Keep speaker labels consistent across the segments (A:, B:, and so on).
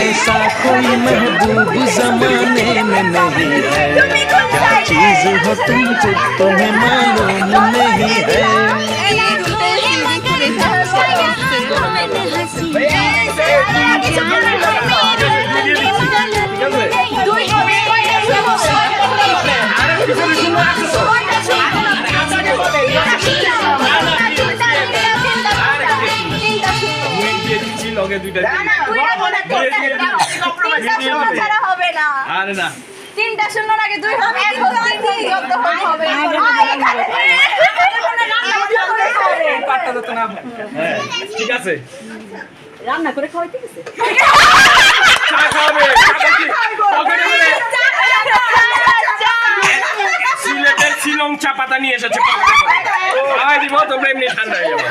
A: ऐसा कोई महबूब जमाने में नहीं है, क्या चीज हो तुमको तुम्हें मालूम नहीं है।
B: তিনটা শূন্য আগে দুই হবে
C: ঠিক আছে
B: রান্না করে খাওয়াইতে গেছে
C: সিলেটের শিলং চা পাতা নিয়ে এসেছে দিব তোমরা এমনি ঠান্ডা হয়ে যাবে।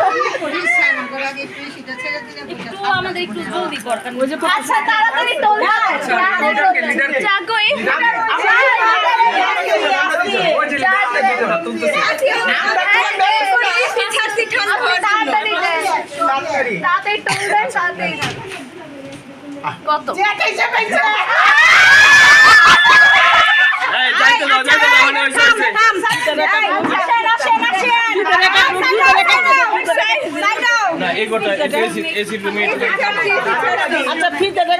B: আমাদের একটু জলদি করতেন আচ্ছা তাড়াতাড়ি তোল জাগই কত
C: আচ্ছা ঠিক আছে